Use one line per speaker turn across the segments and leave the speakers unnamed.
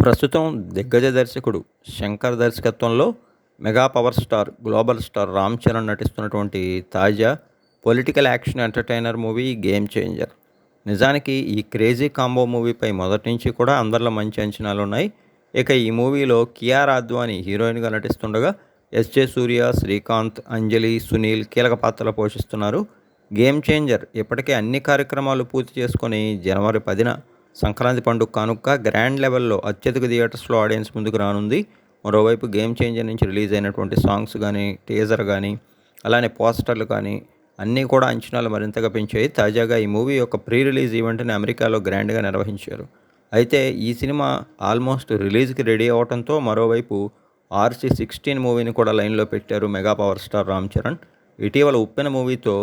ప్రస్తుతం దిగ్గజ దర్శకుడు శంకర్ దర్శకత్వంలో mega power star global star Ram Charan నటిస్తున్నటువంటి తాజా political action entertainer movie game changer. నిజానికి ఈ క్రేజీ కాంబో మూవీపై మొదటి నుంచి కూడా అందరిలో మంచి అంచనాలు ఉన్నాయి. ఇక ఈ మూవీలో కియారా అద్వానీ హీరోయిన్గా నటిస్తుండగా ఎస్జే సూర్య, శ్రీకాంత్, అంజలి, సునీల్ కీలక పాత్రలు పోషిస్తున్నారు. గేమ్ చేంజర్ ఇప్పటికే అన్ని కార్యక్రమాలు పూర్తి చేసుకొని జనవరి 10న సంక్రాంతి పండుగ కానుక గ్రాండ్ లెవెల్లో అత్యధిక థియేటర్స్లో ఆడియన్స్ ముందుకు రానుంది. మరోవైపు గేమ్ చేంజర్ నుంచి రిలీజ్ అయినటువంటి సాంగ్స్ కానీ, టీజర్ కానీ, అలానే పోస్టర్లు కానీ అన్నీ కూడా అంచనాలు మరింతగా పెంచాయి. తాజాగా ఈ మూవీ యొక్క ప్రీ రిలీజ్ ఈవెంట్ని అమెరికాలో గ్రాండ్గా నిర్వహించారు. అయితే ఈ సినిమా ఆల్మోస్ట్ రిలీజ్కి రెడీ అవడంతో మరోవైపు RC16 మూవీని కూడా లైన్లో పెట్టారు mega power star Ram Charan. ఇటీవల ఉప్పెన మూవీతో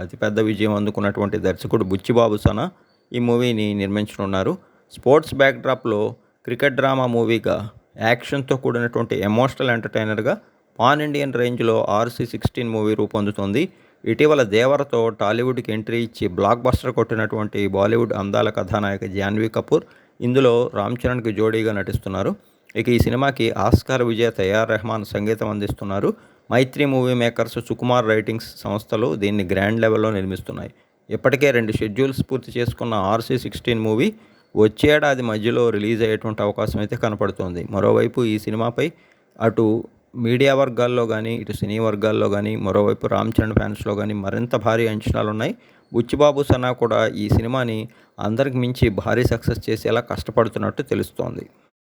అతిపెద్ద విజయం అందుకున్నటువంటి దర్శకుడు బుచ్చిబాబు సనా ఈ మూవీని నిర్మించనున్నారు. స్పోర్ట్స్ బ్యాక్డ్రాప్లో క్రికెట్ డ్రామా మూవీగా యాక్షన్తో కూడినటువంటి ఎమోషనల్ ఎంటర్టైనర్గా పాన్ ఇండియన్ రేంజ్లో RC16 మూవీ రూపొందుతోంది. ఇటీవల దేవరతో టాలీవుడ్కి ఎంట్రీ ఇచ్చి బ్లాక్ బస్టర్ కొట్టినటువంటి బాలీవుడ్ అందాల కథానాయక జాన్వీ కపూర్ ఇందులో రామ్ చరణ్కి జోడీగా నటిస్తున్నారు. ఇక ఈ సినిమాకి ఆస్కార్ విజేత AR రెహమాన్ సంగీతం అందిస్తున్నారు. మైత్రి మూవీ మేకర్స్, సుకుమార్ రైటింగ్స్ సంస్థలు దీన్ని గ్రాండ్ లెవెల్లో నిర్మిస్తున్నాయి. ఇప్పటికే 2 షెడ్యూల్స్ పూర్తి చేసుకున్న RC16 మూవీ వచ్చే ఏడాది మధ్యలో రిలీజ్ అయ్యేటువంటి అవకాశం అయితే కనపడుతోంది. మరోవైపు ఈ సినిమాపై అటు మీడియా వర్గాల్లో కానీ, ఇటు సినీ వర్గాల్లో కానీ, మరోవైపు రామ్ చరణ్ ఫ్యాన్స్లో కానీ మరింత భారీ అంచనాలు ఉన్నాయి. బుచ్చిబాబు సనా కూడా ఈ సినిమాని అందరికి మించి భారీ సక్సెస్ చేసేలా కష్టపడుతున్నట్టు తెలుస్తోంది.